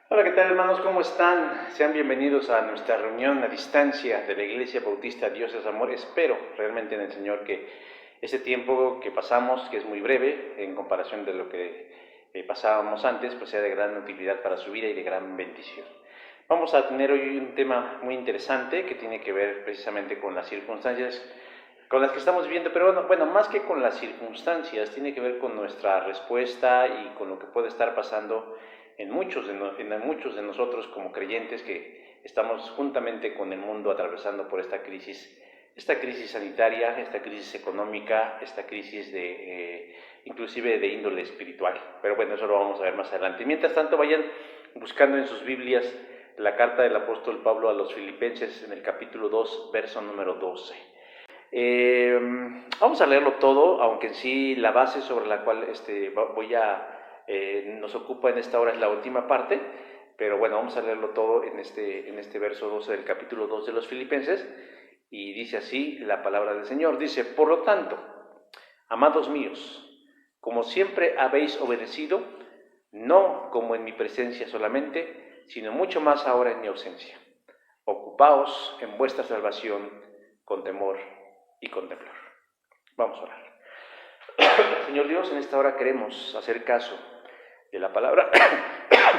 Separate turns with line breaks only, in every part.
Hola, ¿qué tal, hermanos? ¿Cómo están? Sean bienvenidos a nuestra reunión a distancia de la Iglesia Bautista Dios es Amor. Espero realmente en el Señor que este tiempo que pasamos, que es muy breve en comparación de lo que pasábamos antes, pues sea de gran utilidad para su vida y de gran bendición. Vamos a tener hoy un tema muy interesante que tiene que ver precisamente con las circunstancias con las que estamos viviendo, pero bueno, más que con las circunstancias, tiene que ver con nuestra respuesta y con lo que puede estar pasando en muchos de nosotros como creyentes que estamos juntamente con el mundo atravesando por esta crisis sanitaria, esta crisis económica, esta crisis inclusive de índole espiritual. Pero bueno, eso lo vamos a ver más adelante. Mientras tanto, vayan buscando en sus Biblias la carta del apóstol Pablo a los Filipenses en el capítulo 2, verso número 12. Vamos a leerlo todo, aunque en sí la base sobre la cual nos ocupa en esta hora es la última parte, pero bueno, vamos a leerlo todo en este verso 12 del capítulo 2 de los Filipenses, y dice así la palabra del Señor. Dice: por lo tanto, amados míos, como siempre habéis obedecido, no como en mi presencia solamente, sino mucho más ahora en mi ausencia, ocupaos en vuestra salvación con temor y con temblor. Vamos a orar. Señor Dios, en esta hora queremos hacer caso de la palabra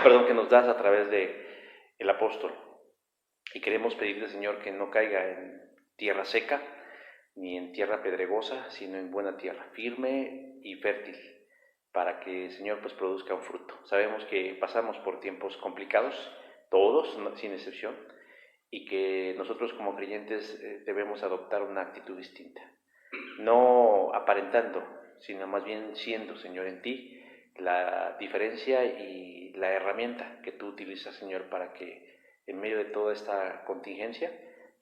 que nos das a través del apóstol, y queremos pedirle, Señor, que no caiga en tierra seca ni en tierra pedregosa, sino en buena tierra, firme y fértil, para que, Señor, pues produzca un fruto. Sabemos que pasamos por tiempos complicados, todos, sin excepción, y que nosotros como creyentes debemos adoptar una actitud distinta, no aparentando, sino más bien siendo, Señor, en ti la diferencia y la herramienta que tú utilizas, Señor, para que en medio de toda esta contingencia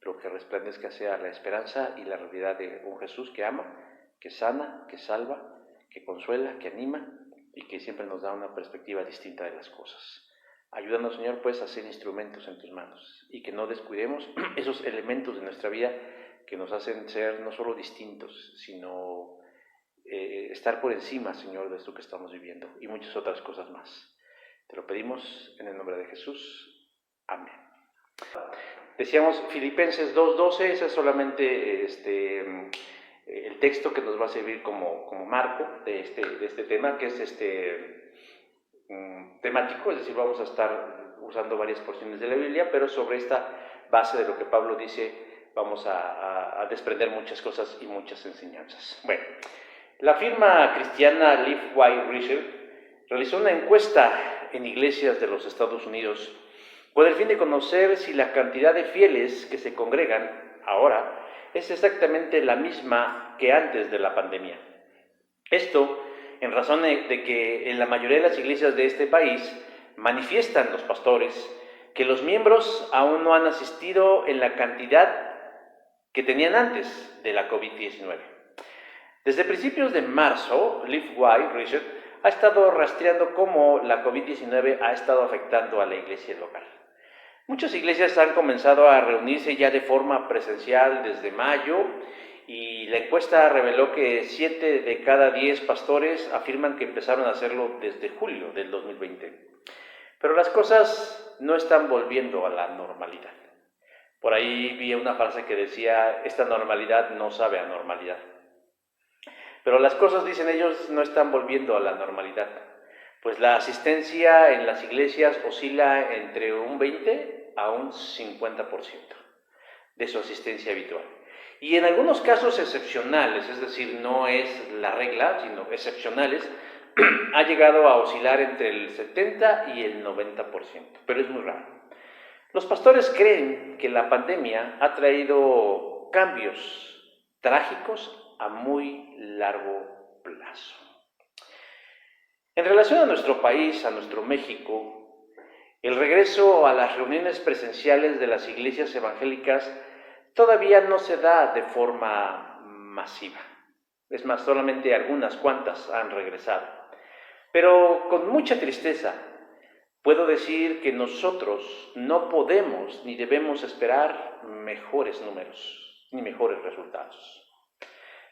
lo que resplandezca sea la esperanza y la realidad de un Jesús que ama, que sana, que salva, que consuela, que anima y que siempre nos da una perspectiva distinta de las cosas. Ayúdanos, Señor, pues a ser instrumentos en tus manos y que no descuidemos esos elementos de nuestra vida que nos hacen ser no solo distintos, sino estar por encima, Señor, de esto que estamos viviendo y muchas otras cosas más. Te lo pedimos en el nombre de Jesús. Amén. Decíamos Filipenses 2:12, ese es solamente el texto que nos va a servir como marco de este tema, que es temático, es decir, vamos a estar usando varias porciones de la Biblia, pero sobre esta base de lo que Pablo dice vamos a desprender muchas cosas y muchas enseñanzas. Bueno, la firma cristiana Live White Research realizó una encuesta en iglesias de los Estados Unidos con el fin de conocer si la cantidad de fieles que se congregan ahora es exactamente la misma que antes de la pandemia. Esto en razón de que en la mayoría de las iglesias de este país manifiestan los pastores que los miembros aún no han asistido en la cantidad que tenían antes de la COVID-19. Desde principios de marzo, Live White Research ha estado rastreando cómo la COVID-19 ha estado afectando a la iglesia local. Muchas iglesias han comenzado a reunirse ya de forma presencial desde mayo, y la encuesta reveló que 7 de cada 10 pastores afirman que empezaron a hacerlo desde julio del 2020. Pero las cosas no están volviendo a la normalidad. Por ahí vi una frase que decía: esta normalidad no sabe a normalidad. Pero las cosas, dicen ellos, no están volviendo a la normalidad, pues la asistencia en las iglesias oscila entre un 20 a un 50% de su asistencia habitual. Y en algunos casos excepcionales, es decir, no es la regla, sino excepcionales, ha llegado a oscilar entre el 70 y el 90%, pero es muy raro. Los pastores creen que la pandemia ha traído cambios trágicos a muy largo plazo. En relación a nuestro país, a nuestro México, el regreso a las reuniones presenciales de las iglesias evangélicas todavía no se da de forma masiva. Es más, solamente algunas cuantas han regresado. Pero con mucha tristeza puedo decir que nosotros no podemos ni debemos esperar mejores números ni mejores resultados.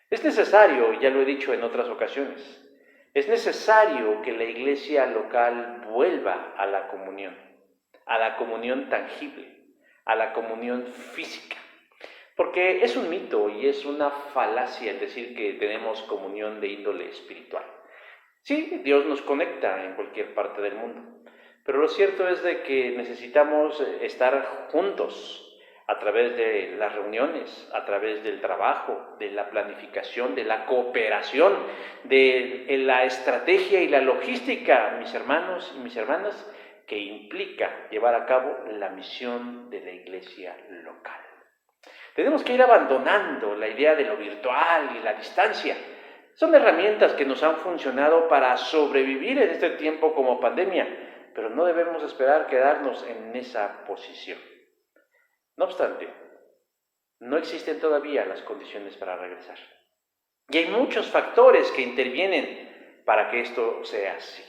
Es necesario, ya lo he dicho en otras ocasiones, es necesario que la iglesia local vuelva a la comunión. a la comunión tangible, a la comunión física. Porque es un mito y es una falacia el decir que tenemos comunión de índole espiritual. Sí, Dios nos conecta en cualquier parte del mundo, pero lo cierto es de que necesitamos estar juntos a través de las reuniones, a través del trabajo, de la planificación, de la cooperación, de la estrategia y la logística, mis hermanos y mis hermanas, que implica llevar a cabo la misión de la iglesia local. Tenemos que ir abandonando la idea de lo virtual y la distancia. Son herramientas que nos han funcionado para sobrevivir en este tiempo como pandemia, pero no debemos esperar quedarnos en esa posición. No obstante, no existen todavía las condiciones para regresar. Y hay muchos factores que intervienen para que esto sea así.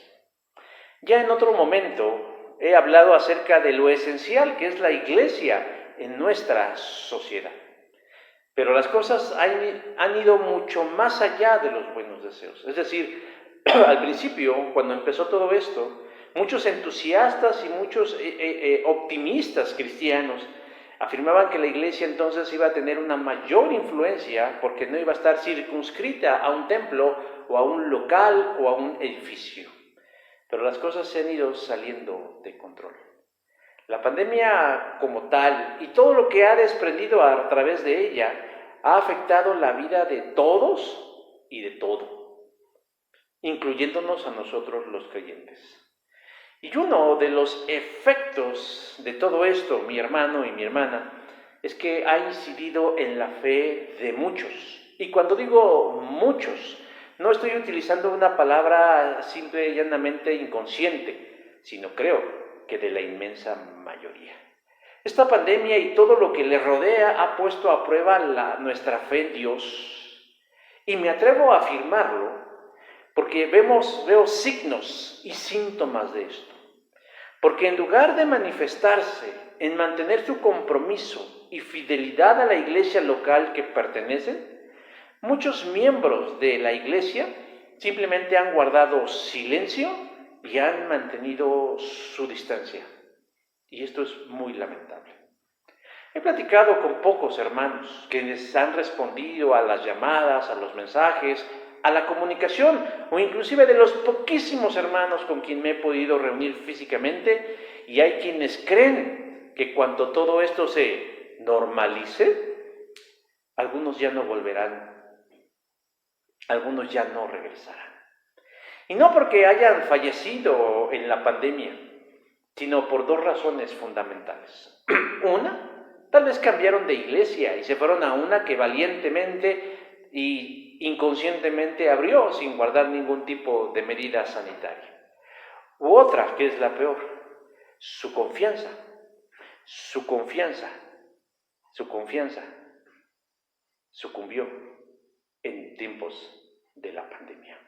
Ya en otro momento he hablado acerca de lo esencial que es la iglesia en nuestra sociedad. Pero las cosas han ido mucho más allá de los buenos deseos. Es decir, al principio, cuando empezó todo esto, muchos entusiastas y muchos optimistas cristianos afirmaban que la iglesia entonces iba a tener una mayor influencia porque no iba a estar circunscrita a un templo o a un local o a un edificio. Pero las cosas se han ido saliendo de control. La pandemia como tal y todo lo que ha desprendido a través de ella ha afectado la vida de todos y de todo, incluyéndonos a nosotros los creyentes. Y uno de los efectos de todo esto, mi hermano y mi hermana, es que ha incidido en la fe de muchos. Y cuando digo muchos, no estoy utilizando una palabra simple y llanamente inconsciente, sino creo que de la inmensa mayoría. Esta pandemia y todo lo que le rodea ha puesto a prueba nuestra fe en Dios. Y me atrevo a afirmarlo porque veo signos y síntomas de esto. Porque en lugar de manifestarse en mantener su compromiso y fidelidad a la iglesia local que pertenecen, muchos miembros de la iglesia simplemente han guardado silencio y han mantenido su distancia. Y esto es muy lamentable. He platicado con pocos hermanos quienes han respondido a las llamadas, a los mensajes, a la comunicación, o inclusive de los poquísimos hermanos con quien me he podido reunir físicamente, y hay quienes creen que cuando todo esto se normalice, algunos ya no volverán, algunos ya no regresarán. Y no porque hayan fallecido en la pandemia, sino por dos razones fundamentales. Una, tal vez cambiaron de iglesia y se fueron a una que valientemente y inconscientemente abrió sin guardar ningún tipo de medida sanitaria. U otra, que es la peor, su confianza sucumbió en tiempos de la pandemia.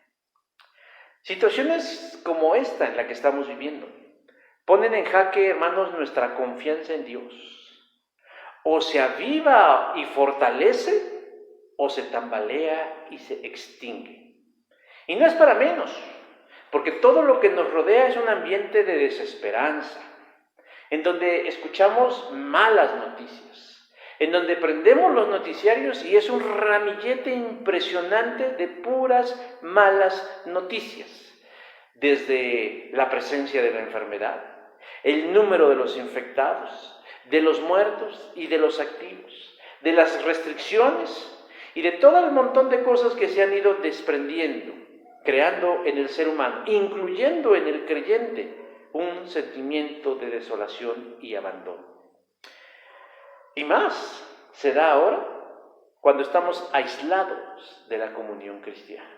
Situaciones como esta en la que estamos viviendo ponen en jaque, hermanos, nuestra confianza en Dios. O se aviva y fortalece, o se tambalea y se extingue. Y no es para menos, porque todo lo que nos rodea es un ambiente de desesperanza, en donde escuchamos malas noticias, en donde prendemos los noticiarios y es un ramillete impresionante de puras malas noticias, desde la presencia de la enfermedad, el número de los infectados, de los muertos y de los activos, de las restricciones y de todo el montón de cosas que se han ido desprendiendo, creando en el ser humano, incluyendo en el creyente, un sentimiento de desolación y abandono. Y más se da ahora cuando estamos aislados de la comunión cristiana.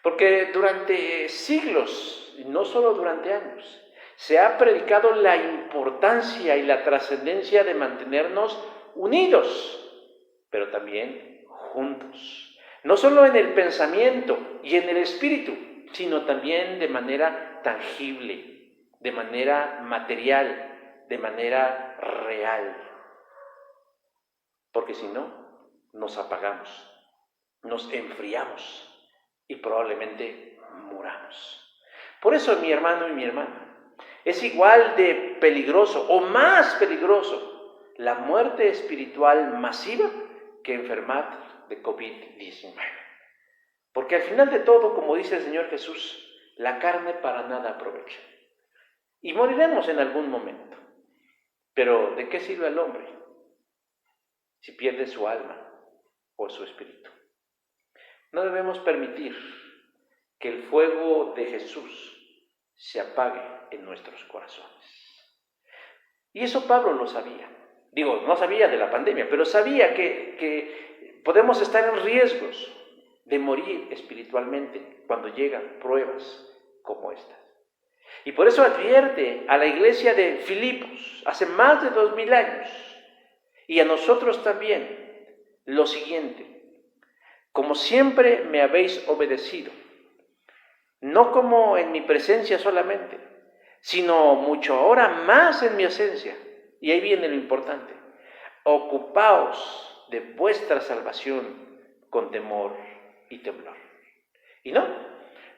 Porque durante siglos, y no solo durante años, se ha predicado la importancia y la trascendencia de mantenernos unidos, pero también juntos. No solo en el pensamiento y en el espíritu, sino también de manera tangible, de manera material, de manera real. Porque si no, nos apagamos, nos enfriamos y probablemente muramos. Por eso, mi hermano y mi hermana, Es igual de peligroso o más peligroso la muerte espiritual masiva que enfermar de COVID-19. Porque al final de todo, como dice el Señor Jesús, la carne para nada aprovecha. Y moriremos en algún momento. Pero ¿de qué sirve al hombre si pierde su alma o su espíritu? No debemos permitir que el fuego de Jesús se apague en nuestros corazones. Y eso Pablo lo sabía. Digo, no sabía de la pandemia, pero sabía que podemos estar en riesgos de morir espiritualmente cuando llegan pruebas como estas. Y por eso advierte a la iglesia de Filipos, hace más de 2000 años, y a nosotros también, lo siguiente: como siempre me habéis obedecido, no como en mi presencia solamente, sino mucho ahora más en mi ausencia. Y ahí viene lo importante: ocupaos de vuestra salvación con temor y temblor. Y no,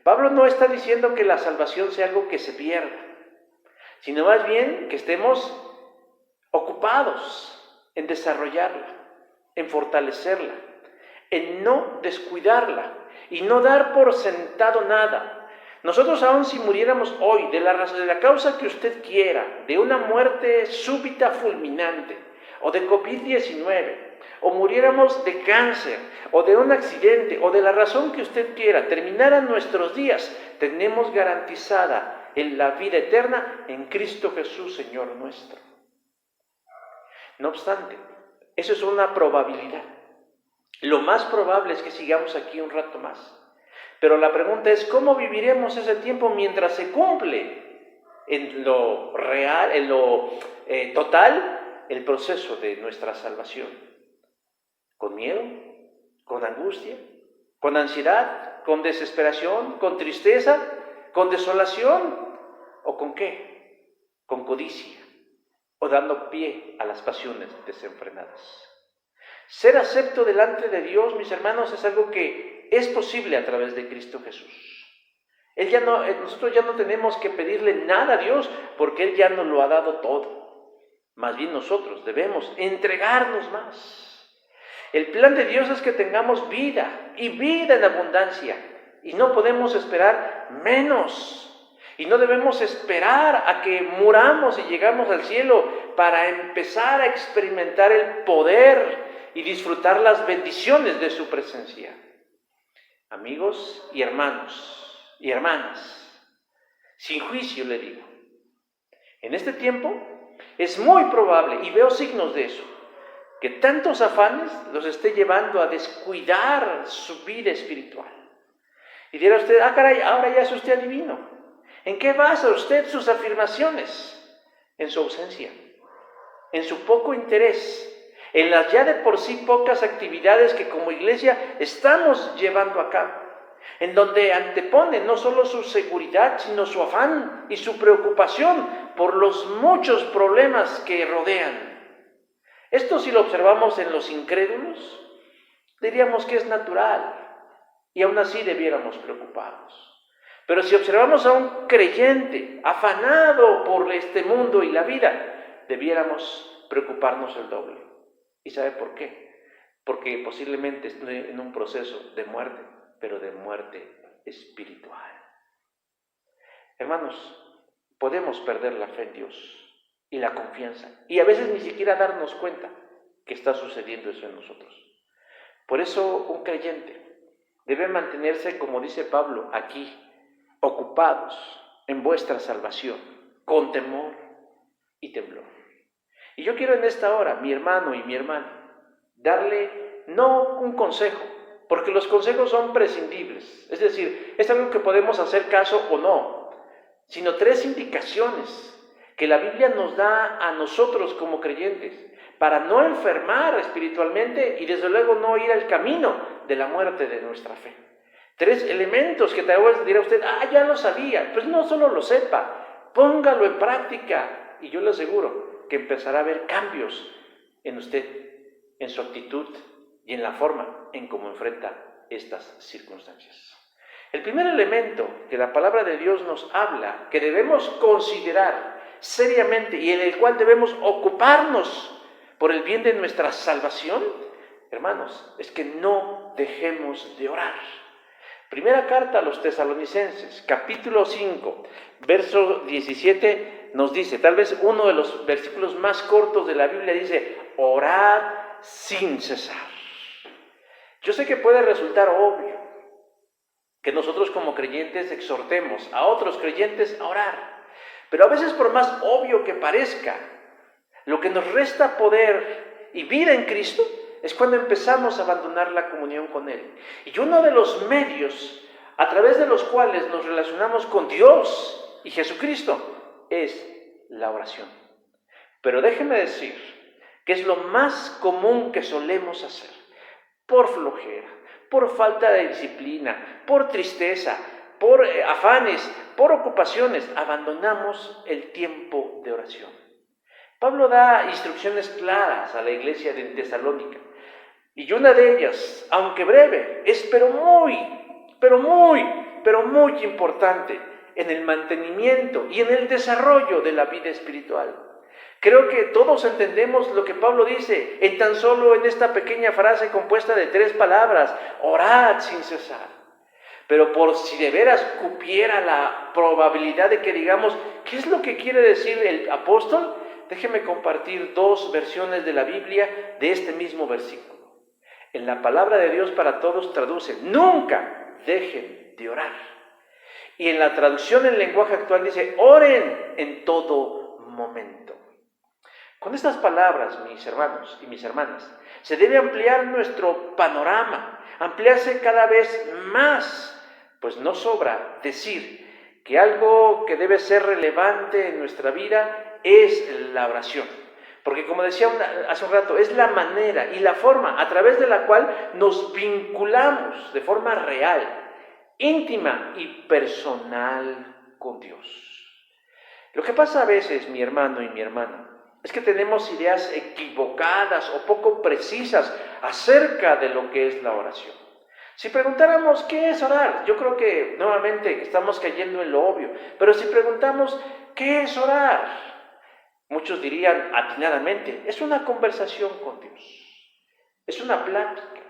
Pablo no está diciendo que la salvación sea algo que se pierda, sino más bien que estemos ocupados en desarrollarla, en fortalecerla, en no descuidarla y no dar por sentado nada. Nosotros, aun si muriéramos hoy de la causa que usted quiera, de una muerte súbita fulminante, o de COVID-19, o muriéramos de cáncer, o de un accidente, o de la razón que usted quiera, terminaran nuestros días, tenemos garantizada la vida eterna en Cristo Jesús, Señor nuestro. No obstante, eso es una probabilidad. Lo más probable es que sigamos aquí un rato más. Pero la pregunta es, ¿cómo viviremos ese tiempo mientras se cumple en lo real, en lo total, el proceso de nuestra salvación? ¿Con miedo? ¿Con angustia? ¿Con ansiedad? ¿Con desesperación? ¿Con tristeza? ¿Con desolación? ¿O con qué? ¿Con codicia? ¿O dando pie a las pasiones desenfrenadas? Ser acepto delante de Dios, mis hermanos, es algo que es posible a través de Cristo Jesús. Nosotros ya no tenemos que pedirle nada a Dios porque Él ya nos lo ha dado todo. Más bien nosotros debemos entregarnos más. El plan de Dios es que tengamos vida y vida en abundancia, y no podemos esperar menos. Y no debemos esperar a que muramos y llegamos al cielo para empezar a experimentar el poder y disfrutar las bendiciones de su presencia. Amigos y hermanos y hermanas, sin juicio le digo, en este tiempo es muy probable, y veo signos de eso, que tantos afanes los esté llevando a descuidar su vida espiritual. Y dirá usted, caray, ahora ya es usted adivino. ¿En qué basa usted sus afirmaciones? En su ausencia, en su poco interés, en las ya de por sí pocas actividades que como iglesia estamos llevando a cabo, en donde antepone no solo su seguridad, sino su afán y su preocupación por los muchos problemas que rodean. Esto, si lo observamos en los incrédulos, diríamos que es natural, y aún así debiéramos preocuparnos. Pero si observamos a un creyente afanado por este mundo y la vida, debiéramos preocuparnos el doble. ¿Y sabe por qué? Porque posiblemente esté en un proceso de muerte, pero de muerte espiritual. Hermanos, podemos perder la fe en Dios y la confianza, y a veces ni siquiera darnos cuenta que está sucediendo eso en nosotros. Por eso un creyente debe mantenerse, como dice Pablo aquí, ocupados en vuestra salvación, con temor y temblor. Y yo quiero en esta hora, mi hermano y mi hermana, darle no un consejo, porque los consejos son prescindibles, es decir, es algo que podemos hacer caso o no, sino 3 indicaciones que la Biblia nos da a nosotros como creyentes para no enfermar espiritualmente y desde luego no ir al camino de la muerte de nuestra fe. 3 elementos que tal vez dirá usted, ya lo sabía. Pues no solo lo sepa, póngalo en práctica y yo le aseguro que empezará a haber cambios en usted, en su actitud y en la forma en cómo enfrenta estas circunstancias. El primer elemento que la palabra de Dios nos habla, que debemos considerar seriamente y en el cual debemos ocuparnos por el bien de nuestra salvación, hermanos, es que no dejemos de orar. Primera carta a los Tesalonicenses, capítulo 5, verso 17, nos dice, tal vez uno de los versículos más cortos de la Biblia dice, orad sin cesar. Yo sé que puede resultar obvio que nosotros como creyentes exhortemos a otros creyentes a orar, pero a veces por más obvio que parezca, lo que nos resta poder y vida en Cristo es cuando empezamos a abandonar la comunión con Él. Y uno de los medios a través de los cuales nos relacionamos con Dios y Jesucristo es la oración. Pero déjeme decir que es lo más común que solemos hacer, por flojera, por falta de disciplina, por tristeza, por afanes, por ocupaciones, abandonamos el tiempo de oración. Pablo da instrucciones claras a la iglesia de Tesalónica, y una de ellas, aunque breve, es pero muy importante en el mantenimiento y en el desarrollo de la vida espiritual. Creo que todos entendemos lo que Pablo dice en tan solo en esta pequeña frase compuesta de 3 palabras, orad sin cesar. Pero por si de veras cupiera la probabilidad de que digamos, ¿qué es lo que quiere decir el apóstol? Déjeme compartir 2 versiones de la Biblia de este mismo versículo. En la palabra de Dios para todos traduce, nunca dejen de orar. Y en la traducción en lenguaje actual dice, oren en todo momento. Con estas palabras, mis hermanos y mis hermanas, se debe ampliar nuestro panorama, ampliarse cada vez más, pues no sobra decir que algo que debe ser relevante en nuestra vida es la oración. Porque como decía hace un rato, es la manera y la forma a través de la cual nos vinculamos de forma real, íntima y personal con Dios. Lo que pasa a veces, mi hermano y mi hermana, es que tenemos ideas equivocadas o poco precisas acerca de lo que es la oración. Si preguntáramos qué es orar, yo creo que nuevamente estamos cayendo en lo obvio, pero si preguntamos qué es orar, muchos dirían atinadamente, es una conversación con Dios, es una plática,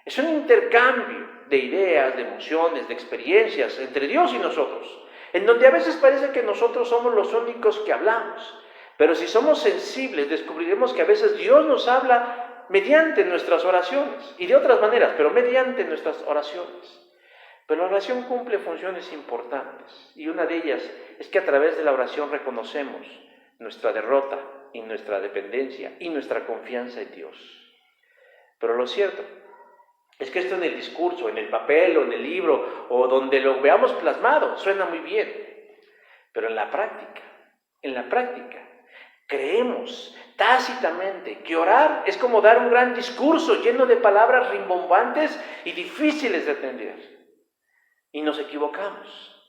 es un intercambio de ideas, de emociones, de experiencias entre Dios y nosotros, en donde a veces parece que nosotros somos los únicos que hablamos, pero si somos sensibles descubriremos que a veces Dios nos habla mediante nuestras oraciones y de otras maneras, pero mediante nuestras oraciones. Pero la oración cumple funciones importantes y una de ellas es que a través de la oración reconocemos nuestra derrota y nuestra dependencia y nuestra confianza en Dios. Pero lo cierto es que esto en el discurso, en el papel o en el libro o donde lo veamos plasmado suena muy bien, pero en la práctica, creemos tácitamente que orar es como dar un gran discurso lleno de palabras rimbombantes y difíciles de entender. Y nos equivocamos.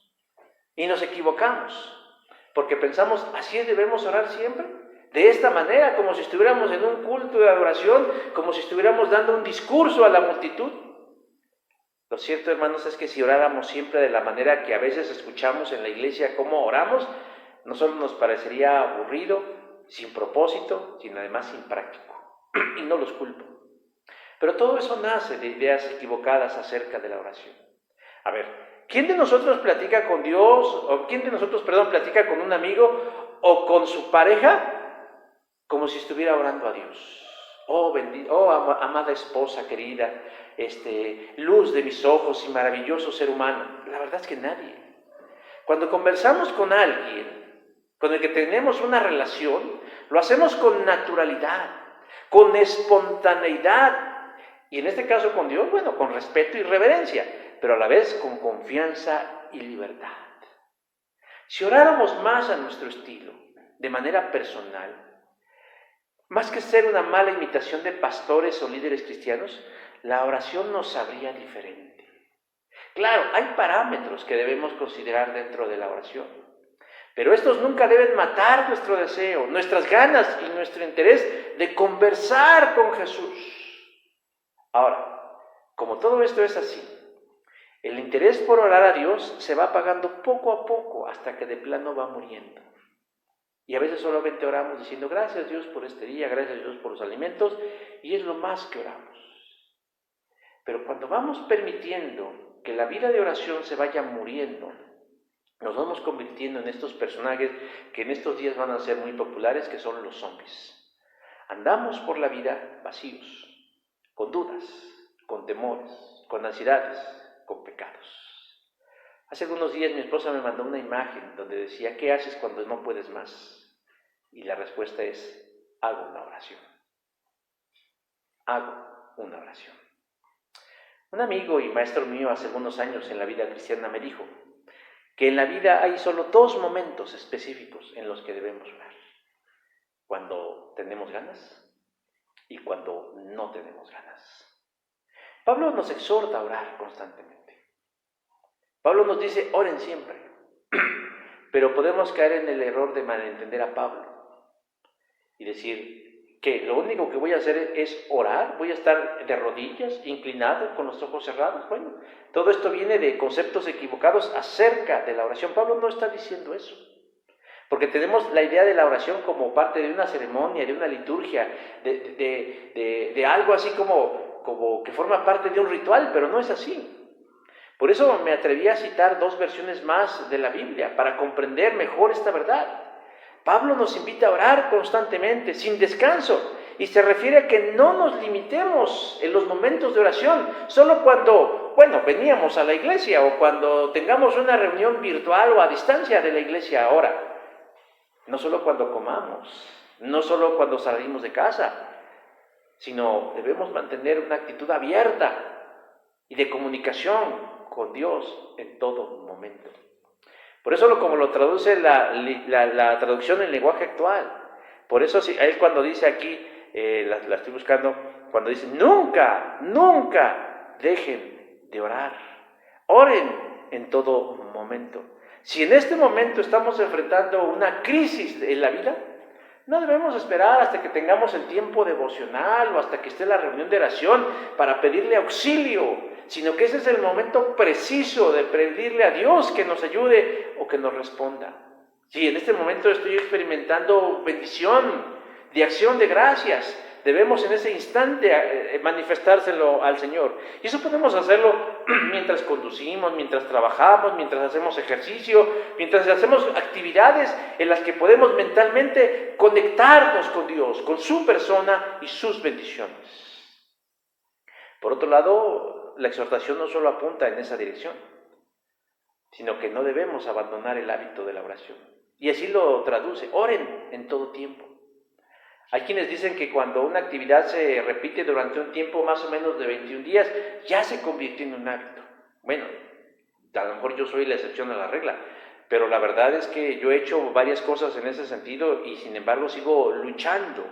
Porque pensamos, ¿así debemos orar siempre? De esta manera, como si estuviéramos en un culto de adoración, como si estuviéramos dando un discurso a la multitud. Lo cierto, hermanos, es que si oráramos siempre de la manera que a veces escuchamos en la iglesia cómo oramos, no solo nos parecería aburrido, sin propósito, sino además impráctico. Y no los culpo. Pero todo eso nace de ideas equivocadas acerca de la oración. A ver, ¿quién de nosotros platica con Dios? ¿O quién de nosotros, platica con un amigo o con su pareja como si estuviera orando a Dios? Amada esposa querida, luz de mis ojos y maravilloso ser humano. La verdad es que nadie. Cuando conversamos con alguien con el que tenemos una relación, lo hacemos con naturalidad, con espontaneidad, y en este caso con Dios, con respeto y reverencia, pero a la vez con confianza y libertad. Si oráramos más a nuestro estilo, de manera personal, más que ser una mala imitación de pastores o líderes cristianos, la oración nos sabría diferente. Claro, hay parámetros que debemos considerar dentro de la oración, pero estos nunca deben matar nuestro deseo, nuestras ganas y nuestro interés de conversar con Jesús. Ahora, como todo esto es así, El interés por orar a Dios se va apagando poco a poco hasta que de plano va muriendo. Y a veces solamente oramos diciendo gracias Dios por este día, gracias Dios por los alimentos, y es lo más que oramos. Pero cuando vamos permitiendo que la vida de oración se vaya muriendo, nos vamos convirtiendo en estos personajes que en estos días van a ser muy populares, que son los zombies. Andamos por la vida vacíos, con dudas, con temores, con ansiedades, con pecados. Hace algunos días mi esposa me mandó una imagen donde decía, ¿qué haces cuando no puedes más? Y la respuesta es, hago una oración. Hago una oración. Un amigo y maestro mío hace algunos años en la vida cristiana me dijo que en la vida hay solo 2 momentos específicos en los que debemos orar. Cuando tenemos ganas y cuando no tenemos ganas. Pablo nos exhorta a orar constantemente. Pablo nos dice, oren siempre. Pero podemos caer en el error de malentender a Pablo y decir que lo único que voy a hacer es orar, voy a estar de rodillas, inclinado, con los ojos cerrados. Bueno, todo esto viene de conceptos equivocados acerca de la oración. Pablo no está diciendo eso, porque tenemos la idea de la oración como parte de una ceremonia, de una liturgia, de algo así como que forma parte de un ritual, pero no es así. Por eso me atreví a citar 2 versiones más de la Biblia, para comprender mejor esta verdad. Pablo nos invita a orar constantemente, sin descanso, y se refiere a que no nos limitemos en los momentos de oración, solo cuando, veníamos a la iglesia o cuando tengamos una reunión virtual o a distancia de la iglesia ahora. No solo cuando comamos, no solo cuando salimos de casa, sino debemos mantener una actitud abierta y de comunicación con Dios en todo momento. Por eso como lo traduce la traducción en lenguaje actual. Por eso él cuando dice aquí, la estoy buscando, cuando dice, nunca dejen de orar. Oren en todo momento. Si en este momento estamos enfrentando una crisis en la vida, no debemos esperar hasta que tengamos el tiempo devocional o hasta que esté la reunión de oración para pedirle auxilio, sino que ese es el momento preciso de pedirle a Dios que nos ayude o que nos responda. Si en este momento estoy experimentando bendición, de acción de gracias, debemos en ese instante manifestárselo al Señor. Y eso podemos hacerlo mientras conducimos, mientras trabajamos, mientras hacemos ejercicio, mientras hacemos actividades en las que podemos mentalmente conectarnos con Dios, con su persona y sus bendiciones. Por otro lado, la exhortación no solo apunta en esa dirección, sino que no debemos abandonar el hábito de la oración. Y así lo traduce, oren en todo tiempo. Hay quienes dicen que cuando una actividad se repite durante un tiempo más o menos de 21 días, ya se convirtió en un hábito. Bueno, a lo mejor yo soy la excepción a la regla, pero la verdad es que yo he hecho varias cosas en ese sentido y sin embargo sigo luchando.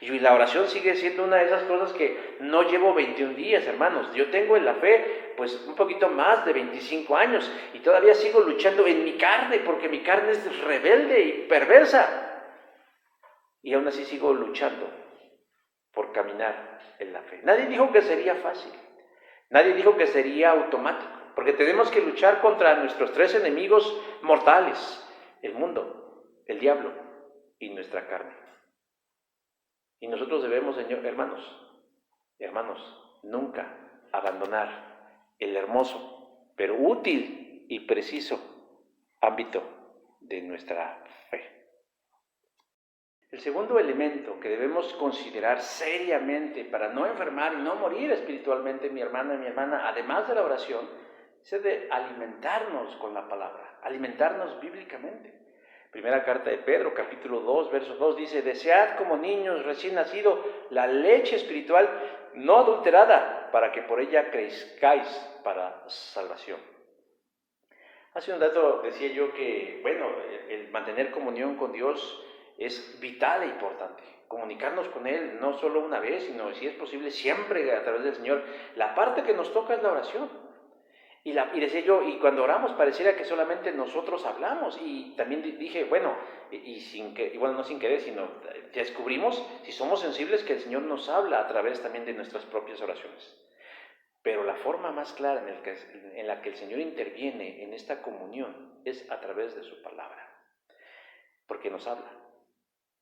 Y la oración sigue siendo una de esas cosas que no llevo 21 días, hermanos. Yo tengo en la fe pues un poquito más de 25 años y todavía sigo luchando en mi carne porque mi carne es rebelde y perversa. Y aún así sigo luchando por caminar en la fe. Nadie dijo que sería fácil, nadie dijo que sería automático, porque tenemos que luchar contra nuestros 3 enemigos mortales, el mundo, el diablo y nuestra carne. Y nosotros debemos, hermanos, nunca abandonar el hermoso, pero útil y preciso ámbito de nuestra fe. El segundo elemento que debemos considerar seriamente para no enfermar y no morir espiritualmente, mi hermano y mi hermana, además de la oración, es el de alimentarnos con la palabra, alimentarnos bíblicamente. Primera carta de Pedro, capítulo 2, verso 2, dice, desead como niños recién nacidos la leche espiritual no adulterada, para que por ella crezcáis para salvación. Hace un rato decía yo que, el mantener comunión con Dios es vital e importante. Comunicarnos con Él no solo una vez, sino si es posible siempre a través del Señor. La parte que nos toca es la oración. Y decía yo, y cuando oramos pareciera que solamente nosotros hablamos. Y también dije, no sin querer, sino descubrimos, si somos sensibles, que el Señor nos habla a través también de nuestras propias oraciones. Pero la forma más clara en la que el Señor interviene en esta comunión es a través de su palabra, porque nos habla.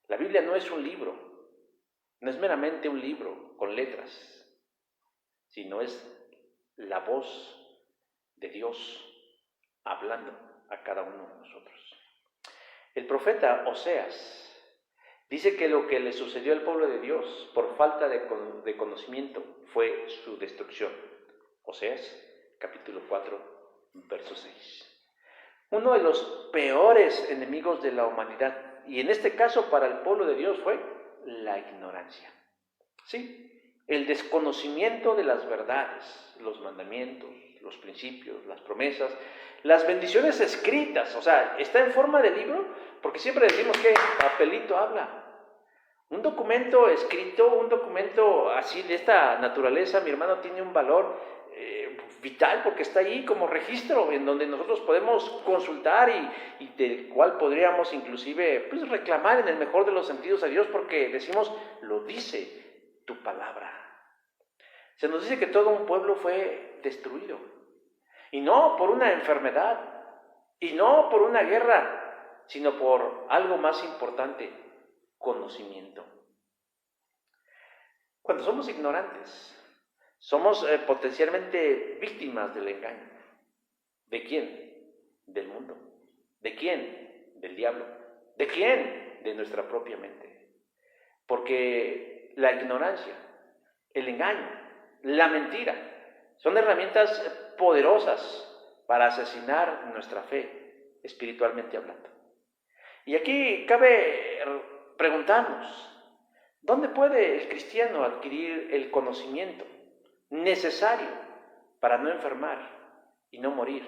La Biblia no es un libro, no es meramente un libro con letras, sino es la voz de Dios hablando a cada uno de nosotros. El profeta Oseas dice que lo que le sucedió al pueblo de Dios por falta de conocimiento fue su destrucción. Oseas, capítulo 4, verso 6. Uno de los peores enemigos de la humanidad, y en este caso para el pueblo de Dios, fue la ignorancia. Sí, el desconocimiento de las verdades, los mandamientos, los principios, las promesas, las bendiciones escritas. O sea, está en forma de libro, porque siempre decimos que papelito habla. Un documento escrito, un documento así de esta naturaleza, mi hermano, tiene un valor vital, porque está ahí como registro en donde nosotros podemos consultar y del cual podríamos inclusive pues, reclamar en el mejor de los sentidos a Dios, porque decimos, lo dice tu palabra. Se nos dice que todo un pueblo fue destruido, y no por una enfermedad, y no por una guerra, sino por algo más importante: conocimiento. Cuando somos ignorantes, somos potencialmente víctimas del engaño. ¿De quién? Del mundo. ¿De quién? Del diablo. ¿De quién? De nuestra propia mente. Porque la ignorancia, el engaño, la mentira, son herramientas poderosas para asesinar nuestra fe, espiritualmente hablando. Y aquí cabe preguntarnos, ¿dónde puede el cristiano adquirir el conocimiento necesario para no enfermar y no morir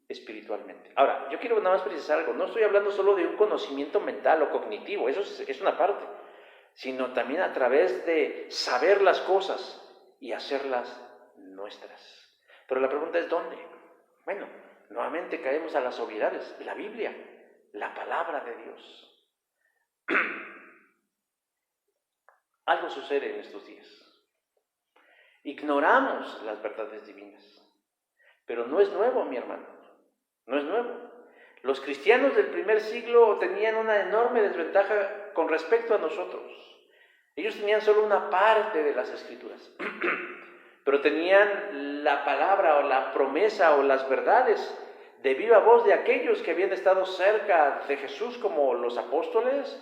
espiritualmente? Ahora, yo quiero nada más precisar algo. No estoy hablando solo de un conocimiento mental o cognitivo, eso es una parte, sino también a través de saber las cosas y hacerlas nuestras. Pero la pregunta es ¿dónde? Bueno, nuevamente caemos a las obviedades. La Biblia, la palabra de Dios. Algo sucede en estos días. Ignoramos las verdades divinas. Pero no es nuevo, mi hermano. No es nuevo. Los cristianos del primer siglo tenían una enorme desventaja con respecto a nosotros. Ellos tenían solo una parte de las Escrituras. Pero tenían la palabra o la promesa o las verdades de viva voz de aquellos que habían estado cerca de Jesús, como los apóstoles,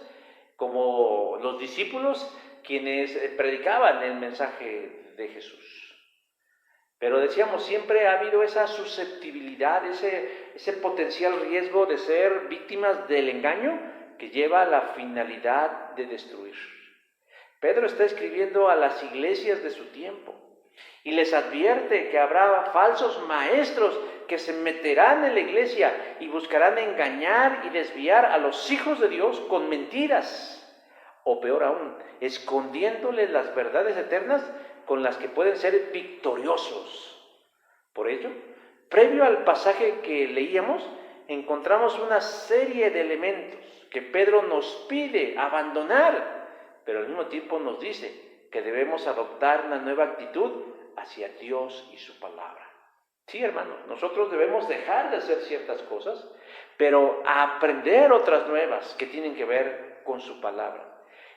como los discípulos, quienes predicaban el mensaje de Jesús. Pero decíamos, siempre ha habido esa susceptibilidad, ese potencial riesgo de ser víctimas del engaño que lleva a la finalidad de destruir. Pedro está escribiendo a las iglesias de su tiempo y les advierte que habrá falsos maestros que se meterán en la iglesia y buscarán engañar y desviar a los hijos de Dios con mentiras, o peor aún, escondiéndoles las verdades eternas con las que pueden ser victoriosos. Por ello, previo al pasaje que leíamos, encontramos una serie de elementos que Pedro nos pide abandonar, pero al mismo tiempo nos dice que debemos adoptar una nueva actitud hacia Dios y su palabra. Sí, hermanos, nosotros debemos dejar de hacer ciertas cosas, pero aprender otras nuevas que tienen que ver con su palabra.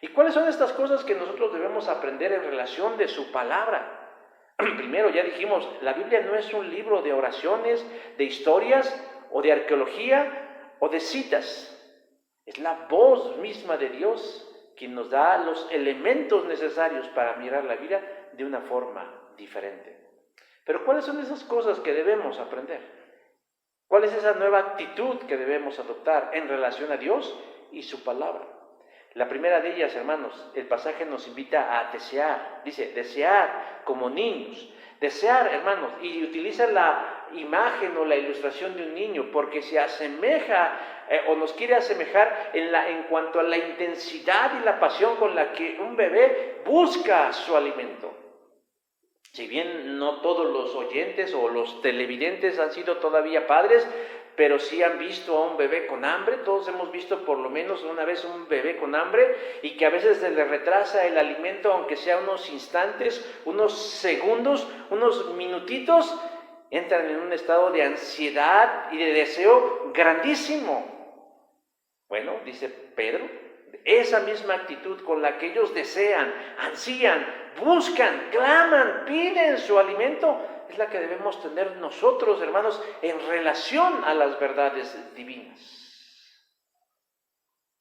¿Y cuáles son estas cosas que nosotros debemos aprender en relación de su palabra? Primero, ya dijimos, la Biblia no es un libro de oraciones, de historias o de arqueología o de citas. Es la voz misma de Dios quien nos da los elementos necesarios para mirar la vida de una forma diferente. Pero ¿cuáles son esas cosas que debemos aprender? ¿Cuál es esa nueva actitud que debemos adoptar en relación a Dios y su palabra? La primera de ellas, hermanos, el pasaje nos invita a desear. Dice, desear como niños. Desear, hermanos, y utiliza la imagen o la ilustración de un niño porque se asemeja o nos quiere asemejar en cuanto a la intensidad y la pasión con la que un bebé busca su alimento. Si bien no todos los oyentes o los televidentes han sido todavía padres, pero sí han visto a un bebé con hambre. Todos hemos visto por lo menos una vez un bebé con hambre y que a veces se le retrasa el alimento, aunque sea unos instantes, unos segundos, unos minutitos, entran en un estado de ansiedad y de deseo grandísimo. Bueno, dice Pedro, esa misma actitud con la que ellos desean, ansían, buscan, claman, piden su alimento, es la que debemos tener nosotros, hermanos, en relación a las verdades divinas.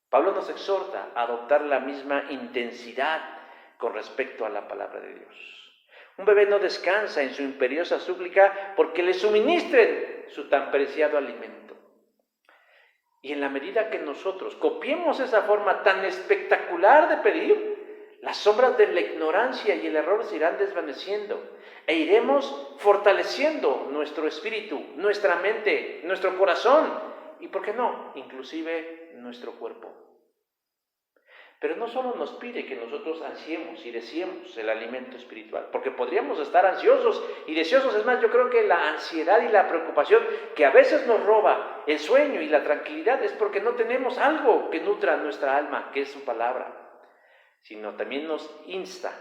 Pablo nos exhorta a adoptar la misma intensidad con respecto a la palabra de Dios. Un bebé no descansa en su imperiosa súplica porque le suministren su tan preciado alimento. Y en la medida que nosotros copiemos esa forma tan espectacular de pedir, las sombras de la ignorancia y el error se irán desvaneciendo e iremos fortaleciendo nuestro espíritu, nuestra mente, nuestro corazón y, ¿por qué no?, inclusive nuestro cuerpo. Pero no solo nos pide que nosotros ansiemos y deseemos el alimento espiritual, porque podríamos estar ansiosos y deseosos. Es más, yo creo que la ansiedad y la preocupación que a veces nos roba el sueño y la tranquilidad es porque no tenemos algo que nutra nuestra alma, que es su palabra, sino también nos insta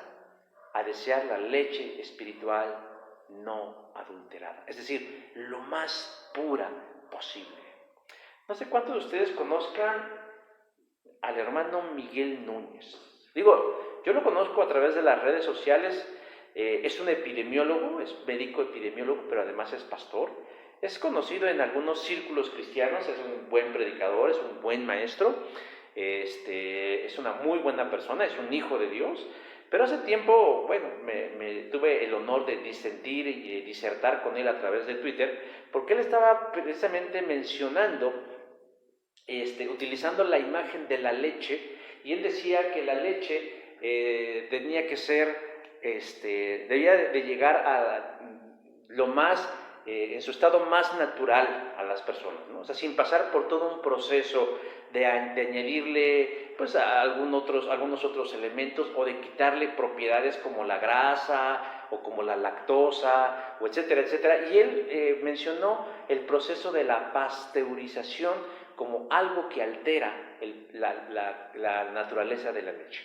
a desear la leche espiritual no adulterada, es decir, lo más pura posible. No sé cuántos de ustedes conozcan al hermano Miguel Núñez. Digo, yo lo conozco a través de las redes sociales. Es un epidemiólogo, es médico epidemiólogo, pero además es pastor. Es conocido en algunos círculos cristianos, es un buen predicador, es un buen maestro, es una muy buena persona, es un hijo de Dios. Pero hace tiempo, bueno, me tuve el honor de disentir y disertar con él a través de Twitter, porque él estaba precisamente mencionando utilizando la imagen de la leche, y él decía que la leche tenía que ser, debía de llegar a lo más, en su estado más natural a las personas, ¿no? O sea, sin pasar por todo un proceso de añadirle pues algunos otros elementos o de quitarle propiedades como la grasa o como la lactosa, o etcétera, etcétera. Y él mencionó el proceso de la pasteurización como algo que altera la naturaleza de la leche.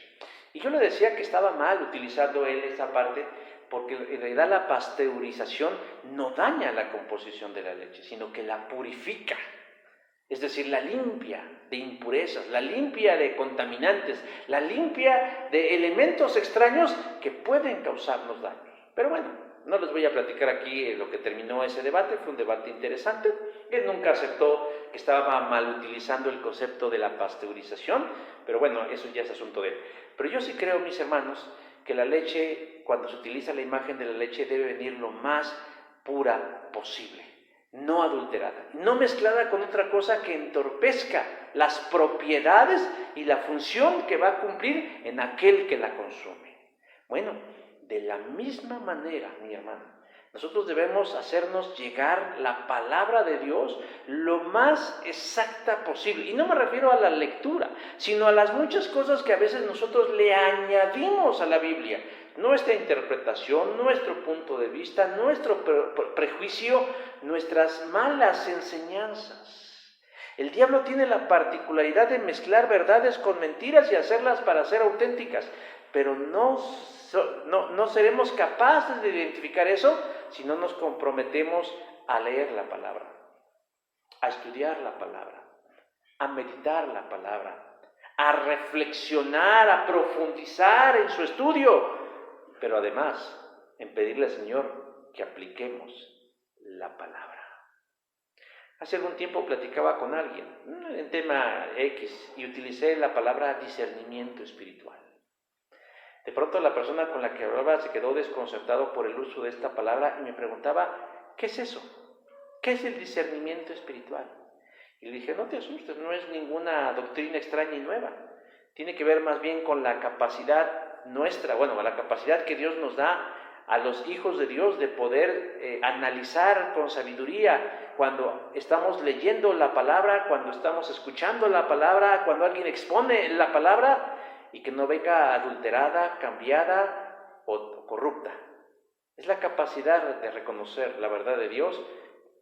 Y yo le decía que estaba mal utilizando él esa parte, porque en realidad la pasteurización no daña la composición de la leche, sino que la purifica. Es decir, la limpia de impurezas, la limpia de contaminantes, la limpia de elementos extraños que pueden causarnos daños. Pero bueno, no les voy a platicar aquí lo que terminó ese debate, fue un debate interesante. Él nunca aceptó que estaba mal utilizando el concepto de la pasteurización, pero bueno, eso ya es asunto de él. Pero yo sí creo, mis hermanos, que la leche, cuando se utiliza la imagen de la leche, debe venir lo más pura posible, no adulterada, no mezclada con otra cosa que entorpezca las propiedades y la función que va a cumplir en aquel que la consume. Bueno, de la misma manera, mi hermano, nosotros debemos hacernos llegar la palabra de Dios lo más exacta posible. Y no me refiero a la lectura, sino a las muchas cosas que a veces nosotros le añadimos a la Biblia. Nuestra interpretación, nuestro punto de vista, nuestro prejuicio, nuestras malas enseñanzas. El diablo tiene la particularidad de mezclar verdades con mentiras y hacerlas para ser auténticas, pero no seremos capaces de identificar eso si no nos comprometemos a leer la palabra, a estudiar la palabra, a meditar la palabra, a reflexionar, a profundizar en su estudio, pero además en pedirle al Señor que apliquemos la palabra. Hace algún tiempo platicaba con alguien en tema X y utilicé la palabra discernimiento espiritual. De pronto la persona con la que hablaba se quedó desconcertado por el uso de esta palabra y me preguntaba, ¿qué es eso? ¿Qué es el discernimiento espiritual? Y le dije, no te asustes, no es ninguna doctrina extraña y nueva. Tiene que ver más bien con la capacidad nuestra, la capacidad que Dios nos da a los hijos de Dios de poder analizar con sabiduría cuando estamos leyendo la palabra, cuando estamos escuchando la palabra, cuando alguien expone la palabra, y que no venga adulterada, cambiada o corrupta. Es la capacidad de reconocer la verdad de Dios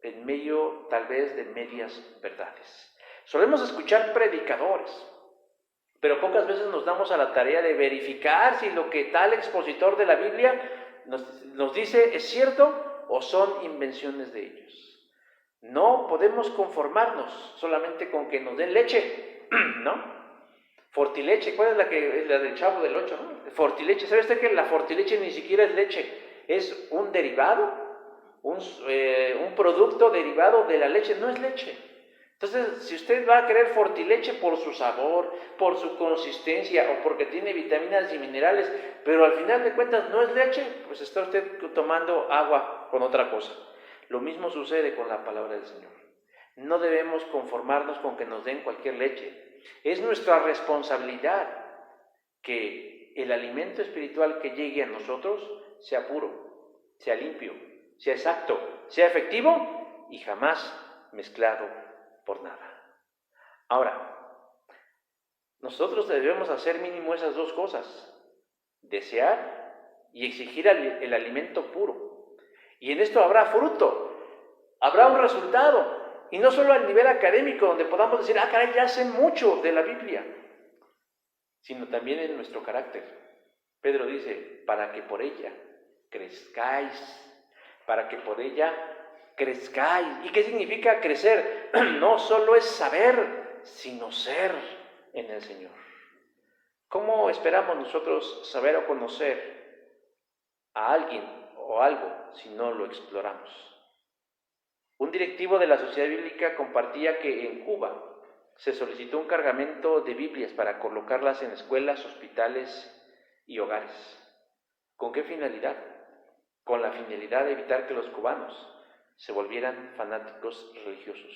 en medio tal vez de medias verdades. Solemos escuchar predicadores, pero pocas veces nos damos a la tarea de verificar si lo que tal expositor de la Biblia nos dice es cierto o son invenciones de ellos. No podemos conformarnos solamente con que nos den leche, ¿no? Fortileche, ¿cuál es la del Chavo del 8, ¿no? Fortileche, ¿sabe usted que la fortileche ni siquiera es leche? Es un derivado, un producto derivado de la leche, no es leche. Entonces, si usted va a querer fortileche por su sabor, por su consistencia o porque tiene vitaminas y minerales, pero al final de cuentas no es leche, pues está usted tomando agua con otra cosa. Lo mismo sucede con la palabra del Señor. No debemos conformarnos con que nos den cualquier leche. Es nuestra responsabilidad que el alimento espiritual que llegue a nosotros sea puro, sea limpio, sea exacto, sea efectivo y jamás mezclado por nada. Ahora, nosotros debemos hacer mínimo esas dos cosas: desear y exigir el alimento puro. Y en esto habrá fruto, habrá un resultado. Y no solo a nivel académico, donde podamos decir, caray, ya sé mucho de la Biblia, sino también en nuestro carácter. Pedro dice, para que por ella crezcáis, para que por ella crezcáis. ¿Y qué significa crecer? No solo es saber, sino ser en el Señor. ¿Cómo esperamos nosotros saber o conocer a alguien o algo si no lo exploramos? Un directivo de la Sociedad Bíblica compartía que en Cuba se solicitó un cargamento de Biblias para colocarlas en escuelas, hospitales y hogares. ¿Con qué finalidad? Con la finalidad de evitar que los cubanos se volvieran fanáticos religiosos,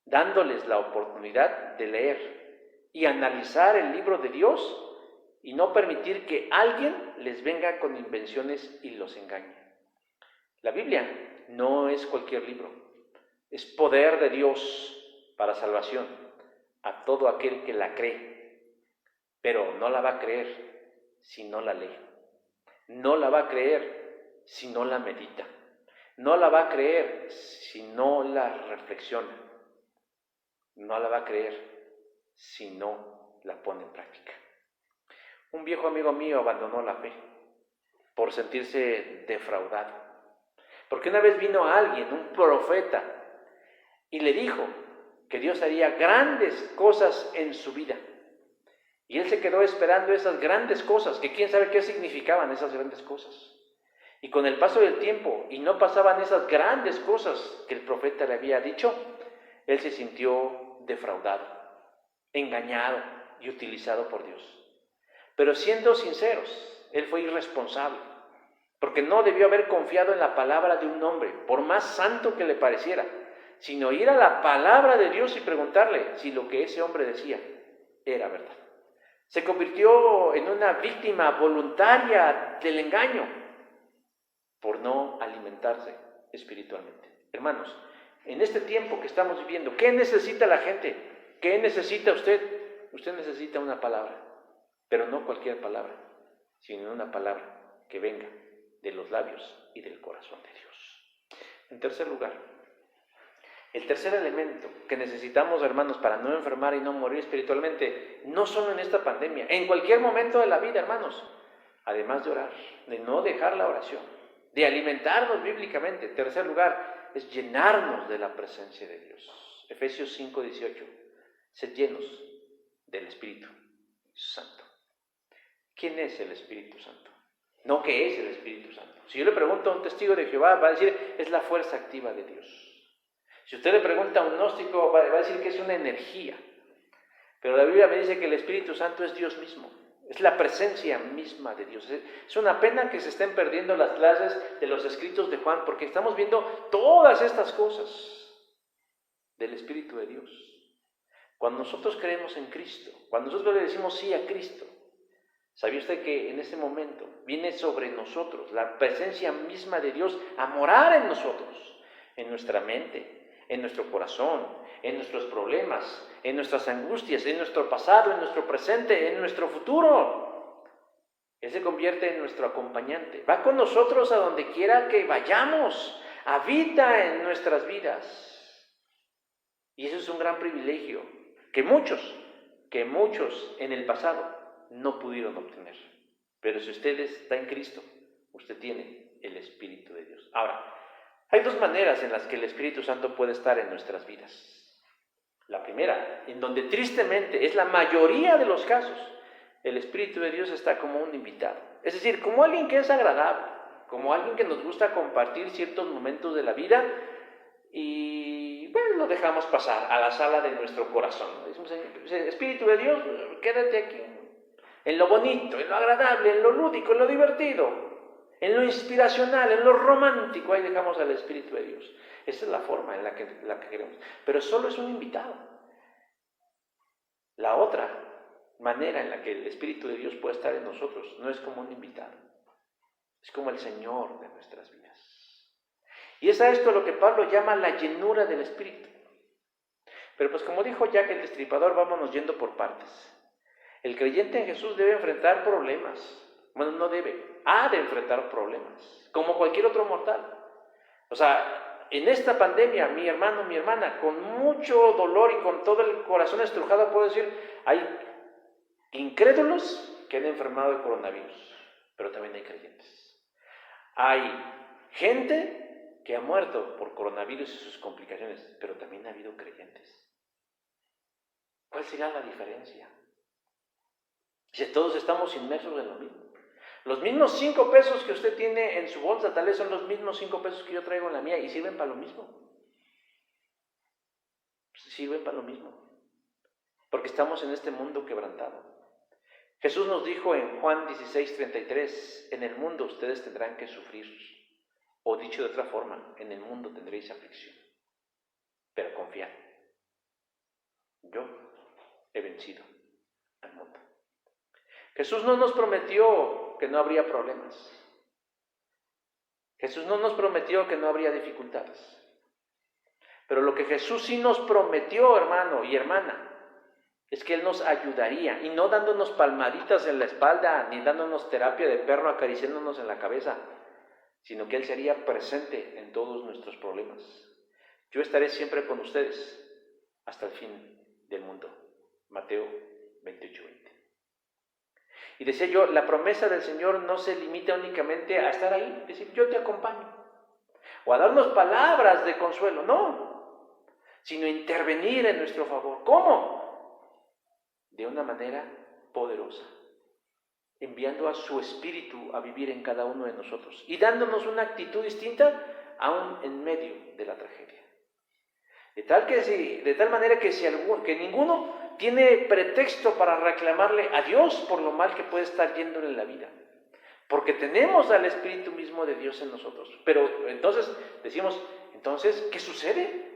dándoles la oportunidad de leer y analizar el libro de Dios y no permitir que alguien les venga con invenciones y los engañe. La Biblia no es cualquier libro. Es poder de Dios para salvación a todo aquel que la cree, pero no la va a creer si no la lee, no la va a creer si no la medita, no la va a creer si no la reflexiona, no la va a creer si no la pone en práctica. Un viejo amigo mío abandonó la fe por sentirse defraudado, porque una vez vino alguien, un profeta, y le dijo que Dios haría grandes cosas en su vida. Y él se quedó esperando esas grandes cosas, que quién sabe qué significaban esas grandes cosas. Y con el paso del tiempo, y no pasaban esas grandes cosas que el profeta le había dicho, él se sintió defraudado, engañado y utilizado por Dios. Pero siendo sinceros, él fue irresponsable, porque no debió haber confiado en la palabra de un hombre, por más santo que le pareciera, sino ir a la palabra de Dios y preguntarle si lo que ese hombre decía era verdad. Se convirtió en una víctima voluntaria del engaño por no alimentarse espiritualmente. Hermanos, en este tiempo que estamos viviendo, ¿qué necesita la gente? ¿Qué necesita usted? Usted necesita una palabra, pero no cualquier palabra, sino una palabra que venga de los labios y del corazón de Dios. En tercer lugar, el tercer elemento que necesitamos, hermanos, para no enfermar y no morir espiritualmente, no solo en esta pandemia, en cualquier momento de la vida, hermanos, además de orar, de no dejar la oración, de alimentarnos bíblicamente. En tercer lugar, es llenarnos de la presencia de Dios. Efesios 5:18, sed llenos del Espíritu Santo. ¿Quién es el Espíritu Santo? No, ¿qué es el Espíritu Santo? Si yo le pregunto a un testigo de Jehová, va a decir, es la fuerza activa de Dios. Si usted le pregunta a un gnóstico, va a decir que es una energía. Pero la Biblia me dice que el Espíritu Santo es Dios mismo. Es la presencia misma de Dios. Es una pena que se estén perdiendo las clases de los escritos de Juan, porque estamos viendo todas estas cosas del Espíritu de Dios. Cuando nosotros creemos en Cristo, cuando nosotros le decimos sí a Cristo, ¿sabía usted que en ese momento viene sobre nosotros la presencia misma de Dios a morar en nosotros, en nuestra mente, en nuestro corazón, en nuestros problemas, en nuestras angustias, en nuestro pasado, en nuestro presente, en nuestro futuro? Él se convierte en nuestro acompañante. Va con nosotros a donde quiera que vayamos, habita en nuestras vidas. Y eso es un gran privilegio que muchos en el pasado no pudieron obtener. Pero si usted está en Cristo, usted tiene el Espíritu de Dios. Ahora, hay dos maneras en las que el Espíritu Santo puede estar en nuestras vidas. La primera, en donde tristemente es la mayoría de los casos, el Espíritu de Dios está como un invitado. Es decir, como alguien que es agradable, como alguien que nos gusta compartir ciertos momentos de la vida y bueno, lo dejamos pasar a la sala de nuestro corazón. Decimos, Espíritu de Dios, quédate aquí, en lo bonito, en lo agradable, en lo lúdico, en lo divertido, en lo inspiracional, en lo romántico, ahí dejamos al Espíritu de Dios. Esa es la forma en la que queremos. Pero solo es un invitado. La otra manera en la que el Espíritu de Dios puede estar en nosotros no es como un invitado. Es como el Señor de nuestras vidas. Y es a esto lo que Pablo llama la llenura del Espíritu. Pero pues como dijo Jack el Destripador, vámonos yendo por partes. El creyente en Jesús debe enfrentar problemas. Bueno, no debe, ha de enfrentar problemas, como cualquier otro mortal. O sea, en esta pandemia, mi hermano, mi hermana, con mucho dolor y con todo el corazón estrujado, puedo decir, hay incrédulos que han enfermado de coronavirus, pero también hay creyentes. Hay gente que ha muerto por coronavirus y sus complicaciones, pero también ha habido creyentes. ¿Cuál será la diferencia? Si todos estamos inmersos en lo mismo. Los mismos 5 pesos que usted tiene en su bolsa, tal vez son los mismos 5 pesos que yo traigo en la mía y sirven para lo mismo. Sirven para lo mismo. Porque estamos en este mundo quebrantado. Jesús nos dijo en Juan 16:33, en el mundo ustedes tendrán que sufrir. O dicho de otra forma, en el mundo tendréis aflicción. Pero confiad. Yo he vencido al mundo. Jesús no nos prometió que no habría problemas. Jesús no nos prometió que no habría dificultades. Pero lo que Jesús sí nos prometió, hermano y hermana, es que Él nos ayudaría, y no dándonos palmaditas en la espalda, ni dándonos terapia de perro acariciándonos en la cabeza, sino que Él sería presente en todos nuestros problemas. Yo estaré siempre con ustedes hasta el fin del mundo. Mateo 28:20. Y decía yo, la promesa del Señor no se limita únicamente a estar ahí, decir, yo te acompaño, o a darnos palabras de consuelo, no, sino intervenir en nuestro favor. ¿Cómo? De una manera poderosa, enviando a su Espíritu a vivir en cada uno de nosotros y dándonos una actitud distinta aún en medio de la tragedia. De tal manera que ninguno tiene pretexto para reclamarle a Dios por lo mal que puede estar yéndole en la vida. Porque tenemos al Espíritu mismo de Dios en nosotros. Pero entonces decimos, ¿qué sucede?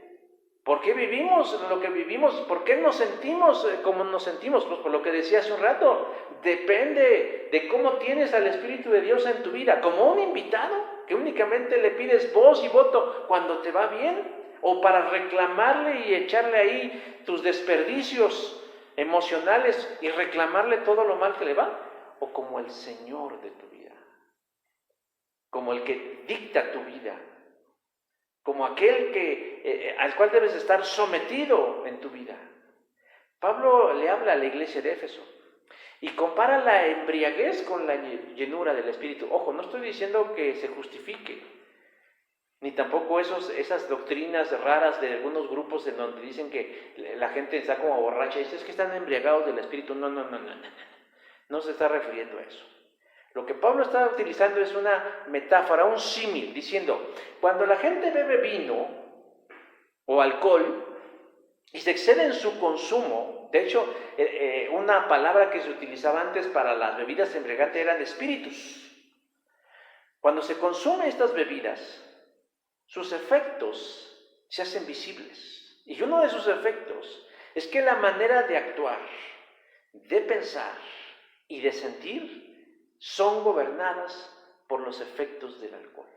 ¿Por qué vivimos lo que vivimos? ¿Por qué nos sentimos como nos sentimos? Pues por lo que decía hace un rato, depende de cómo tienes al Espíritu de Dios en tu vida. Como un invitado que únicamente le pides voz y voto cuando te va bien, o para reclamarle y echarle ahí tus desperdicios emocionales y reclamarle todo lo mal que le va, o como el Señor de tu vida, como el que dicta tu vida, como aquel al cual debes estar sometido en tu vida. Pablo le habla a la iglesia de Éfeso y compara la embriaguez con la llenura del Espíritu. Ojo, no estoy diciendo que se justifique, ni tampoco esas doctrinas raras de algunos grupos en donde dicen que la gente está como borracha y dice, es que están embriagados del Espíritu. No se está refiriendo a eso. Lo que Pablo está utilizando es una metáfora, un símil, diciendo, cuando la gente bebe vino o alcohol y se excede en su consumo, de hecho, una palabra que se utilizaba antes para las bebidas embriagantes eran espíritus. Cuando se consumen estas bebidas, sus efectos se hacen visibles. Y uno de sus efectos es que la manera de actuar, de pensar y de sentir son gobernadas por los efectos del alcohol.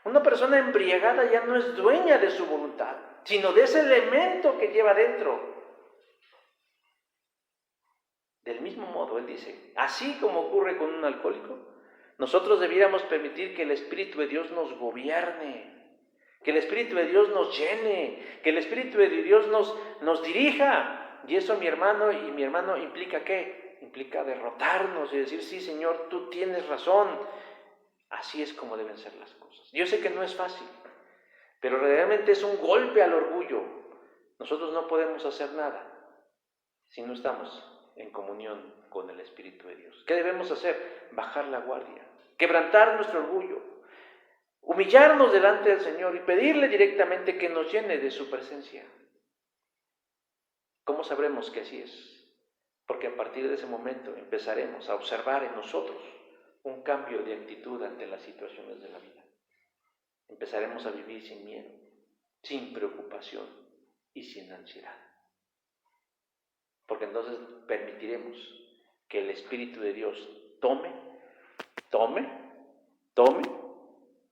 Una persona embriagada ya no es dueña de su voluntad, sino de ese elemento que lleva dentro. Del mismo modo, él dice, así como ocurre con un alcohólico, nosotros debiéramos permitir que el Espíritu de Dios nos gobierne. Que el Espíritu de Dios nos llene, que el Espíritu de Dios nos dirija. Y eso, mi hermano y mi hermano, ¿implica qué? Implica derrotarnos y decir, sí, Señor, tú tienes razón. Así es como deben ser las cosas. Yo sé que no es fácil, pero realmente es un golpe al orgullo. Nosotros no podemos hacer nada si no estamos en comunión con el Espíritu de Dios. ¿Qué debemos hacer? Bajar la guardia, quebrantar nuestro orgullo, humillarnos delante del Señor y pedirle directamente que nos llene de su presencia. ¿Cómo sabremos que así es? Porque a partir de ese momento empezaremos a observar en nosotros un cambio de actitud ante las situaciones de la vida. Empezaremos a vivir sin miedo, sin preocupación y sin ansiedad. Porque entonces permitiremos que el Espíritu de Dios tome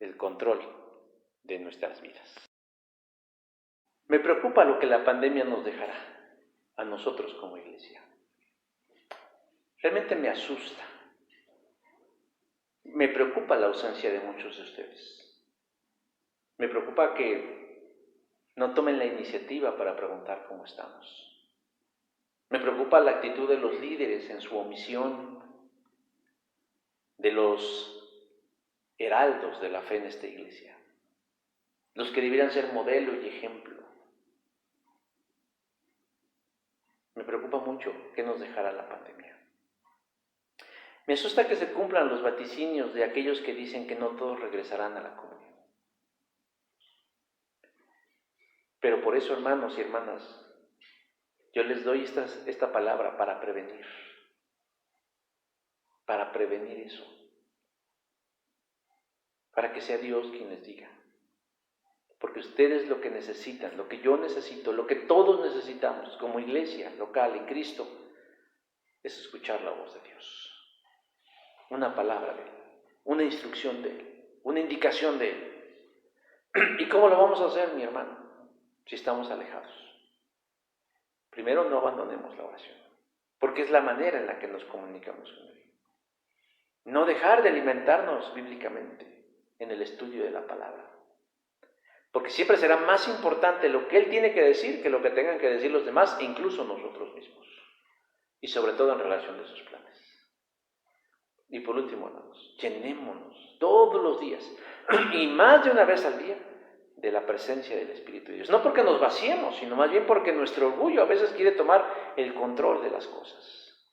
el control de nuestras vidas. Me preocupa lo que la pandemia nos dejará a nosotros como iglesia. Realmente me asusta. Me preocupa la ausencia de muchos de ustedes. Me preocupa que no tomen la iniciativa para preguntar cómo estamos. Me preocupa la actitud de los líderes en su omisión, de los heraldos de la fe en esta iglesia, los que debieran ser modelo y ejemplo. Me preocupa mucho qué nos dejará la pandemia. Me asusta que se cumplan los vaticinios de aquellos que dicen que no todos regresarán a la comunión. Pero por eso, hermanos y hermanas, yo les doy esta palabra para prevenir eso, para que sea Dios quien les diga. Porque ustedes lo que necesitan, lo que yo necesito, lo que todos necesitamos como iglesia local en Cristo, es escuchar la voz de Dios. Una palabra de Él, una instrucción de Él, una indicación de Él. ¿Y cómo lo vamos a hacer, mi hermano, si estamos alejados? Primero, no abandonemos la oración, porque es la manera en la que nos comunicamos con Él. No dejar de alimentarnos bíblicamente en el estudio de la palabra. Porque siempre será más importante lo que Él tiene que decir que lo que tengan que decir los demás, e incluso nosotros mismos. Y sobre todo en relación de sus planes. Y por último, hermanos, llenémonos todos los días, y más de una vez al día, de la presencia del Espíritu de Dios. No porque nos vaciemos, sino más bien porque nuestro orgullo a veces quiere tomar el control de las cosas.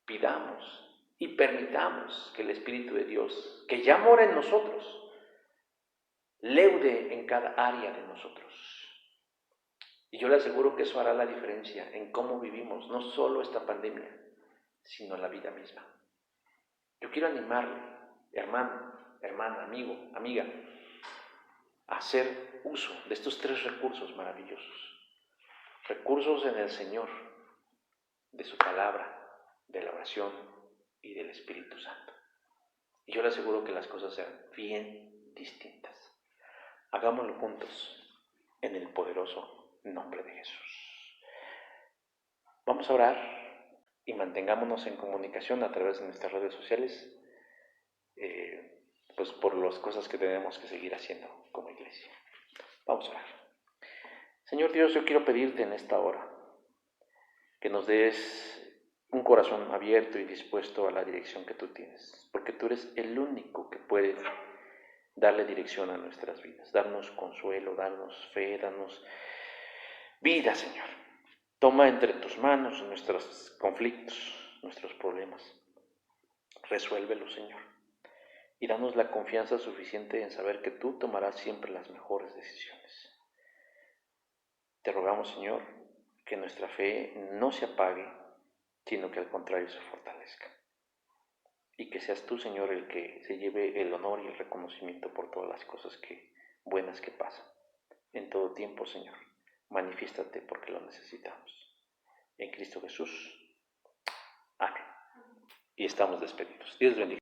Pidamos y permitamos que el Espíritu de Dios, que ya mora en nosotros, leude en cada área de nosotros. Y yo le aseguro que eso hará la diferencia en cómo vivimos, no solo esta pandemia, sino la vida misma. Yo quiero animarle, hermano, hermana, amigo, amiga, a hacer uso de estos 3 recursos maravillosos. Recursos en el Señor, de su palabra, de la oración y del Espíritu Santo. Y yo le aseguro que las cosas serán bien distintas. Hagámoslo juntos en el poderoso nombre de Jesús. Vamos a orar y mantengámonos en comunicación a través de nuestras redes sociales, pues por las cosas que tenemos que seguir haciendo como iglesia. Vamos a orar. Señor Dios, yo quiero pedirte en esta hora que nos des un corazón abierto y dispuesto a la dirección que tú tienes, porque tú eres el único que puede darle dirección a nuestras vidas, darnos consuelo, darnos fe, darnos vida, Señor. Toma entre tus manos nuestros conflictos, nuestros problemas. Resuélvelos, Señor. Y danos la confianza suficiente en saber que tú tomarás siempre las mejores decisiones. Te rogamos, Señor, que nuestra fe no se apague, sino que al contrario se fortalezca. Y que seas tú, Señor, el que se lleve el honor y el reconocimiento por todas las cosas buenas que pasan. En todo tiempo, Señor, manifiéstate porque lo necesitamos. En Cristo Jesús. Amén. Y estamos despedidos. Dios bendiga.